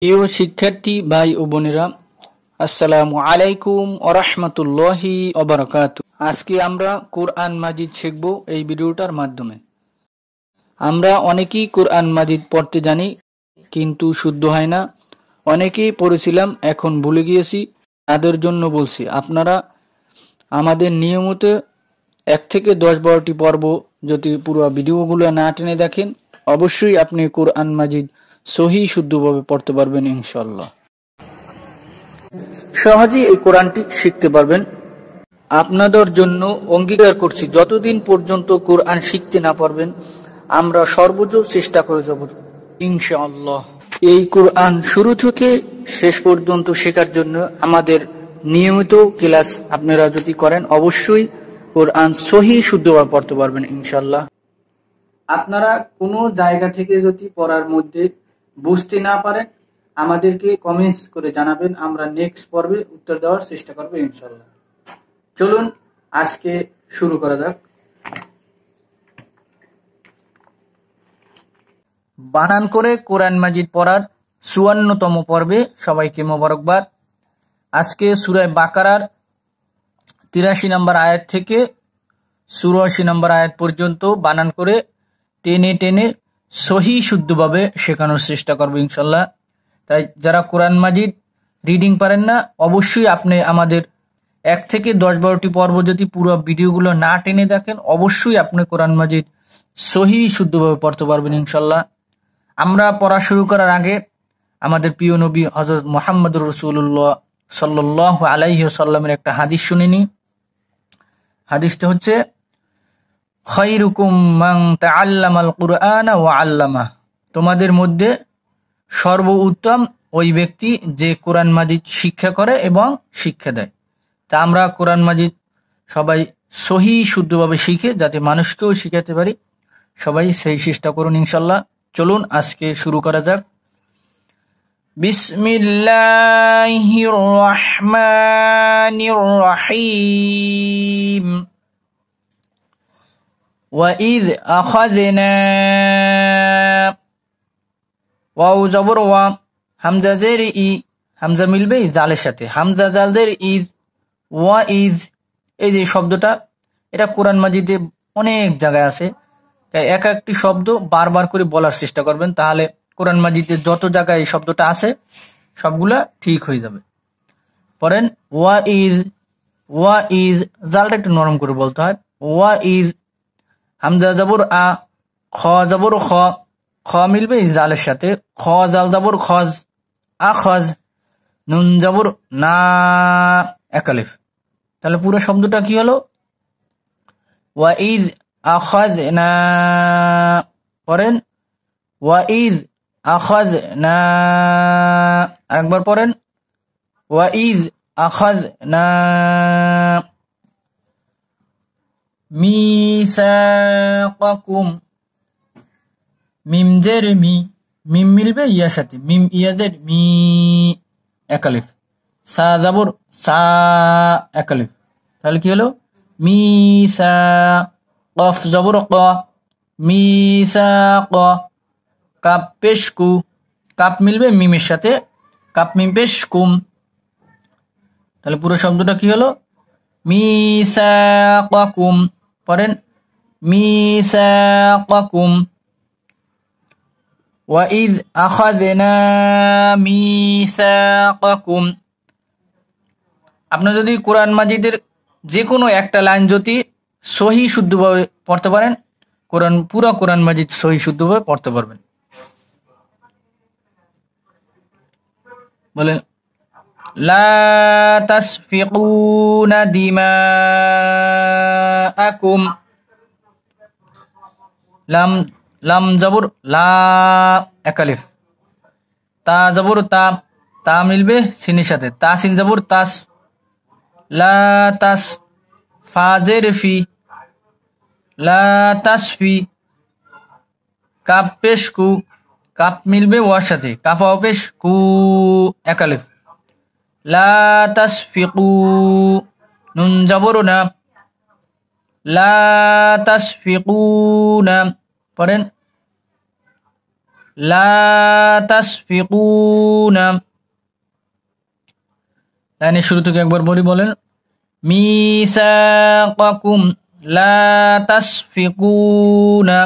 প্রিয় শিক্ষার্থী ভাই ও বোনেরা, আসসালামু আলাইকুম ওয়া রাহমাতুল্লাহি ওয়া বারাকাতুহু। আজকে আমরা কোরআন মাজিদ শিখব এই ভিডিওটার মাধ্যমে। আমরা অনেকেই কোরআন মাজিদ পড়তে জানি, কিন্তু শুদ্ধ হয় না। অনেকেই পড়েছিলাম, এখন ভুলে গিয়েছি। তাদের জন্য বলছি, আপনারা আমাদের নিয়মিত 1 থেকে 10-12টি পর্ব যদি পুরো ভিডিওগুলো না টেনে দেখেন, অবশ্যই আপনি কোরআন মাজিদ সহি শুদ্ধভাবে পড়তে পারবেন ইনশাআল্লাহ। সহজেই এই কোরআনটি শিখতে পারবেন। আপনাদের জন্য অঙ্গীকার করছি, যতদিন পর্যন্ত কোরআন শিখতে না পারবেন, আমরা সর্বোচ্চ চেষ্টা করে যাব ইনশাআল্লাহ। এই কোরআন শুরু থেকে শেষ পর্যন্ত শেখার জন্য আমাদের নিয়মিত ক্লাস আপনারা যদি করেন, অবশ্যই কোরআন সহি শুদ্ধভাবে পড়তে পারবেন ইনশাআল্লাহ। আপনারা কোনো জায়গা থেকে যদি পড়ার মধ্যে বুঝতে না পারেন, আমাদেরকে কমেন্টস করে জানাবেন, আমরা নেক্সট পর্বে উত্তর দেওয়ার চেষ্টা করবো ইনশাআল্লাহ। চলুন আজকে শুরু করা যাক। বানান করে কোরআন মাজিদ পড়ার 54তম পর্বে সবাইকে মোবারকবাদ। আজকে সূরা বাকারার 83 নম্বর আয়াত থেকে 84 নম্বর আয়াত পর্যন্ত বানান করে টেনে টেনে সহি শুদ্ধভাবে শেখানোর চেষ্টা করবো ইনশাল্লাহ। তাই যারা কোরআন মাজিদ রিডিং পারেন না, অবশ্যই আপনি আমাদের 1 থেকে 10-12টি পর্ব যদি পুরো ভিডিওগুলো না টেনে দেখেন, অবশ্যই আপনি কোরআন মাজিদ সহি শুদ্ধভাবে পড়তে পারবেন ইনশাল্লাহ। আমরা পড়া শুরু করার আগে আমাদের প্রিয় নবী হযরত মুহাম্মদুর রাসূলুল্লাহ সাল্লাল্লাহু আলাইহি ওয়াসাল্লামের একটা হাদিস শুনে নিই। হাদিসটা হচ্ছে, খায়রুকুম মান তাআল্লামাল কুরআনা ওয়া আল্লামা। তোমাদের মধ্যে সর্বোত্তম ওই ব্যক্তি যে কোরআন মাজিদ শিক্ষা করে এবং শিক্ষা দেয়। তা আমরা কোরআন মাজিদ সবাই সহি শুদ্ধভাবে শিখে যাতে মানুষকেও শিখাতে পারি, সবাই সেই চেষ্টা করুন ইনশাল্লাহ। চলুন আজকে শুরু করা যাক। বিসমিল্লাহির রহমানির রহিম। وَإِذْ أَخَذْنَا ওয়াও জবর ওয়া, হামজা জের ই, হামজা মিলবে জালের সাথে, হামজা জালদের ইজ, ওয়া ইজ। এই যে শব্দটা, এটা কোরআন মাজিদে অনেক জায়গায় আছে। তাই এক একটি শব্দ বারবার করে বলার চেষ্টা করবেন, তাহলে কোরআন মাজিদে যত জায়গায় এই শব্দটা আছে সবগুলা ঠিক হয়ে যাবে। পড়েন, ওয়া ইজ, ওয়া ইজ। জালটা একটু নরম করে বলতে হয়। ওয়া ইজ, হামজা জবর আ, খ জবর খ, খ মিলবে জালের সাথে, খ জাল জবর খজ, আখজ। নুন জবর না, একালিফ। তাহলে পুরো শব্দটা কি হলো? ওয়াইদ আখাযনা। পড়েন, ওয়াইদ আখাযনা। আরেকবার পড়েন, ওয়াইদ আখাযনা মিসাকাকুম। মিম জের মি, মিম মিলবে ইয়ার সাথে, মিম ইয়াদের মি, একালিফ। সা জাবর সা, একালিফ। তাহলে কি হলো? মিসা। কফ জবর ক, মিসাক। কাপ পেশ কু, কাপ মিলবে মিমের সাথে, কাপ মিম পেশ কুম। তাহলে পুরো শব্দটা কি হলো? মিসাকাকুম। পড়েন, মিসাকাকুম। ওয়াইদ আখাযনা মিসাকাকুম। আপনি যদি কোরআন মাজিদের যে কোনো একটা লাইন যদি সহি শুদ্ধভাবে পড়তে পারেন, পুরো কোরআন মাজিদ সহি শুদ্ধভাবে পড়তে পারবেন। বলেন, লা তাসফিকুনা দিমাআকুম। লাম, লাম জবর লা, একালিফ। তা জবর তা, তা মিলবে সিনের সাথে, তা সিন জবর তাস, লা তাস। ফা জের ফি, লা তাসফি। কাপ পেশ কু, কাপ মিলবে ওয়ার সাথে, কাফা পেশ কু, একালিফ। লা তাসফিকু। নুন জবর না, লা তাসফিকুনা। পড়েন, লা তাসফিকুনা। লাইনের শুরু থেকে একবার বলেন মিসাকাকুম লা তাসফিকুনা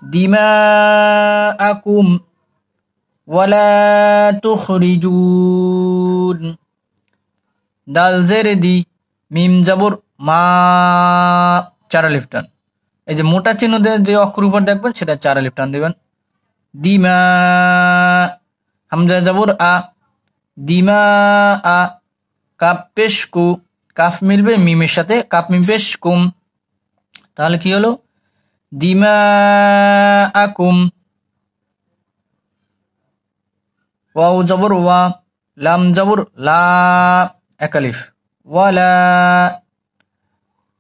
দিমাআকুম ওয়ালা তুখরিজুন। দাল জের দি মিম জাবর মা, 4 আলিফ টান। এই যে মোটা চিহ্ন যে অক্ষর উপর দেখবেন সেটা 4 আলিফ টান দিবেন। দিমা, হামজা জাবর আ, দিমা আ। কাপ পেশ কু, কাফ মিলবে মিমের সাথে, কাপ মিম পেশ কুম, তাহলে কি হলো দিমা আকুম। ওয়াও জবর ওয়া, লাম জবর লা, 1 আলিফ, ওয়ালা।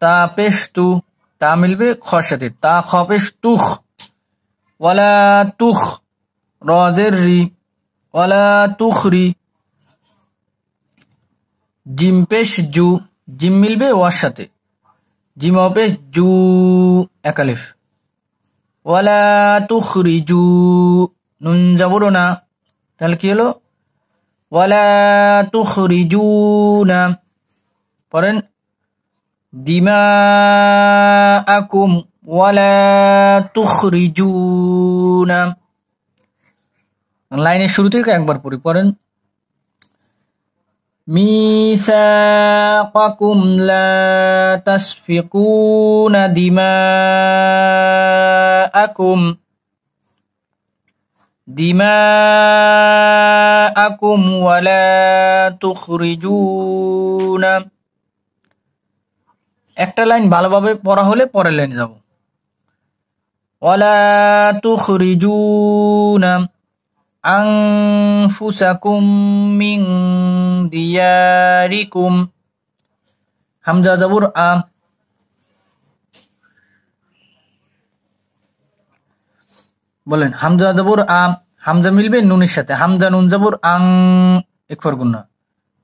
তা পেশ তু, তা মিলবে খর সাথে, তা খ পেশ তুখ, ওয়ালা তুখ। র জের রি, ওয়ালা তুখরি। জিম পেশ জু, জিম মিলবে ওয়ার সাথে, জিম পেশ জু, 1 আলিফ, ওয়ালা তুখরিজু। নুন জবর না, তাহলে কি হলো ওয়ালা তুখরিজুনা। পড়েন দিমাআকুম ওয়ালা তুখরিজুনা। লাইনের শুরু থেকে একবার পড়েন মিসাকাকুম লা তাসফিকুনা দিমাআকুম ওয়ালা তুখরিজুনা। একটা লাইন ভালোভাবে পড়া হলে পরের লাইনে যাব। ওয়ালা তুখরিজুনা আনফুসাকুম মিন দিয়ারিকুম। হামজা জবর আ, বলেন হামজা জবর আ, হামজা মিলবে নুনের সাথে, হামজা নুন জবর আং, একফর গুন্না।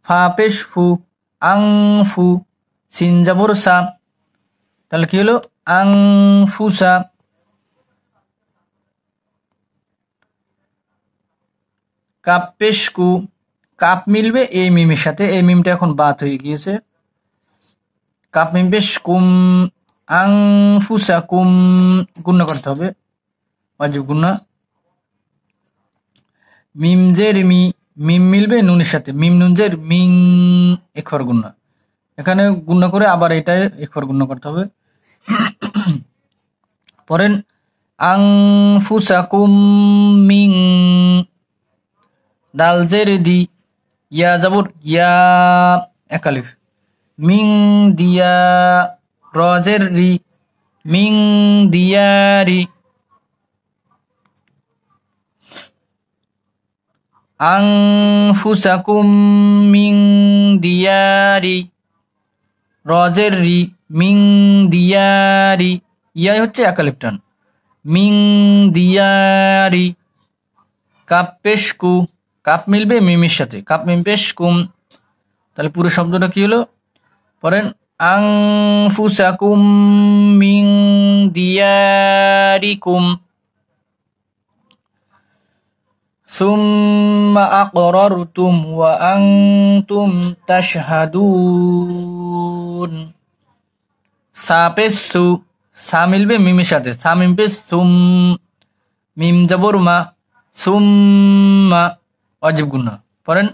ফা পেশ ফু, আং ফু। সিন জবর সা, তাহলে কি হলো আং ফুসা। কাপ পেশ কু, কাপ মিলবে এই মিমের সাথে, এই মিমটা এখন বাদ হয়ে গিয়েছে, কাপ মিম পেশ কুম, আং ফুসা কুম, গুন্না করতে হবে, ওয়াজিব গুন্না। মিম জের মি, মিম মিলবে নুনের সাথে, মিম নুন জের মিং, একফর গুন্না। এখানে গুন্না করে আবার এটা একফর গুন্না করতে হবে। পড়েন আনফুসাকুম মিন, দাল জের দি, ইয়া জবর ইয়া, 1 আলিফ, মিং দিয়া। র জের রি, মিং দিয়ারি। আনফুসাকুম মিন দিয়ারি, র জের রি, মিং দিয়ারি। ইয়া হচ্ছে 1 আলিফ টান, মিং দিয়ারি। কাপ পেশ কু, কাপ মিলবে মিমের সাথে, কাপ মিম পেশ কুম, তাহলে পুরো শব্দটা কি হলো পড়েন আনফুসাকুম মিন দিয়ারিকুম সুম্মা আকরারতুম ওয়া আনতুম তাশহাদুন। সা পেশ সু, সা মিলবে মিমের সাথে, সা মিম পেশ সুম, মিম জবর মা, সুম্মা, ওয়াজিব গুন্না। পড়েন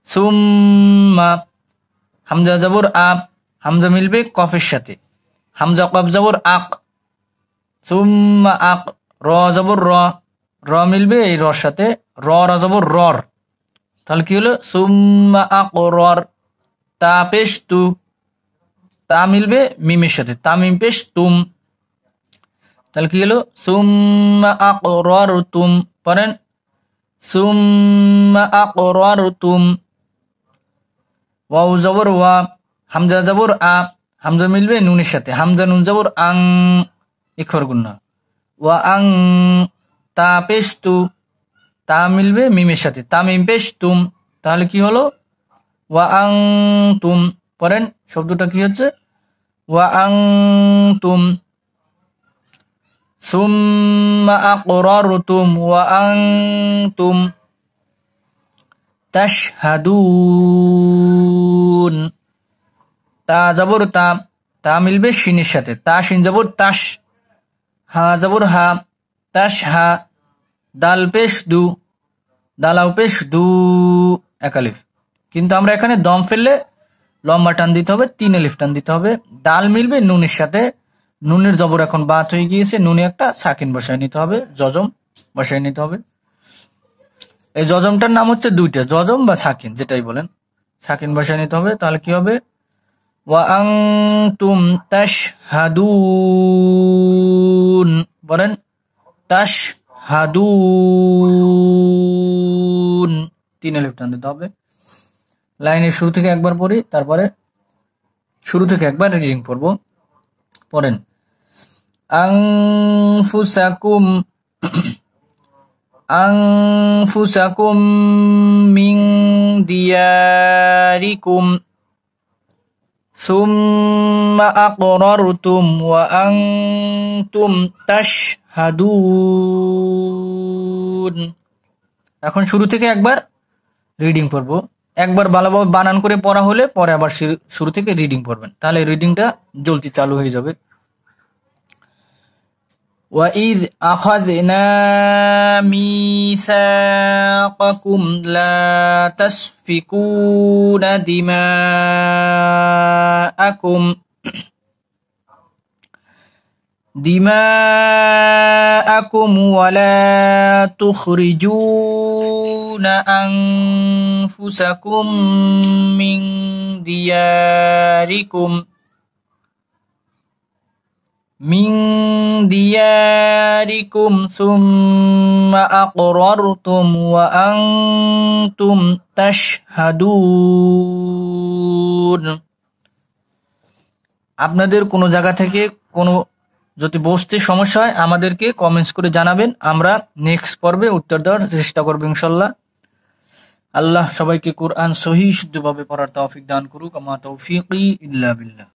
সুম্মা। হামজা জবর আ, হামজা মিলবে কফের সাথে, হামজা কফ জবর আক, সুম্মা আক। র জবর র, র মিলবে এই রর সাথে, র জবর রর, তাহলে কি হলো সুম্মা আকরার। তা পেশ তু, তা মিলবে মিমের সাথে, তা মিম পেশ তুম, তাহলে কি হলো সুম্মা আকরারতুম। পড়েন সুম্মা আকরারতুম। ওয়াও জবর ওয়া, হামজা জবর আ, হামজা মিলবে নুনের সাথে, হামজা নুন জবর আং, ইখর গুন্না। ওয়া আং। তা পেশ তু, তা মিলবে মিমের সাথে, তা মিম পেশ তুম, তাহলে কি হলো ওয়া আং তুম। পড়েন শব্দটা কি হচ্ছে ওয়া আং তুম। সুম্মা আকরারতুম ওয়া আনতুম তাশহাদুন। তা জবর তা, তা মিলবে শিনের সাথে, তা শিন জবর তাস, হা জবর হা, তাস হা, দাল পেশ দু, দালাও পেশ দু, একালিফ। কিন্তু আমরা এখানে দম ফেললে লম্বা টান দিতে হবে, 3 আলিফ টান দিতে হবে। দাল মিলবে নুনের সাথে, নুনের জবর এখন বাত হয়ে গিয়েছে, নুনে একটা সাকিন বসায় নিতে হবে, জজম বসায় নিতে হবে। এই জজমটার নাম হচ্ছে দুইটা, জজম বা সাকিন যেটাই বলেন, সাকিন বসায় নিতে হবে। তাহলে কি হবে? ওয়া আনতুম তাশহাদুন, বলেন তাশহাদুন, 3 আলিফ টান দিতে হবে। লাইনের শুরু থেকে একবার পড়ি, তারপরে শুরু থেকে একবার রিডিং পড়ব। পড়েন। আনফুসাকুম আনফুসাকুম মিন দিয়ারিকুম সুম্মা আকরারতুম ওয়া আনতুম তাশহাদুন। এখন শুরু থেকে একবার রিডিং পড়বো। একবার ভালোভাবে বানান করে পড়া হলে পরে আবার শুরু থেকে রিডিং পড়বেন, তাহলে রিডিংটা জলদি চালু হয়ে যাবে। وَإِذْ أَخَذْنَا مِيثَاقَكُمْ لَا تَسْفِكُونَ دِمَاءَكُمْ وَلَا تُخْرِجُونَ أَنفُسَكُمْ مِنْ دِيَارِكُمْ ثُمَّ أَقْرَرْتُمْ وَأَنْتُمْ تَشْهَدُونَ। আপনাদের কোনো জায়গা থেকে কোনো যদি বুঝতে সমস্যা হয় আমাদেরকে কমেন্টস করে জানাবেন, আমরা নেক্সট পর্বে উত্তর দেওয়ার চেষ্টা করব ইনশাআল্লাহ। আল্লাহ সবাইকে কোরআন সহিহ শুদ্ধভাবে পড়ার তৌফিক দান করুক। আমা তৌফিকি ইল্লা বিল্লাহ।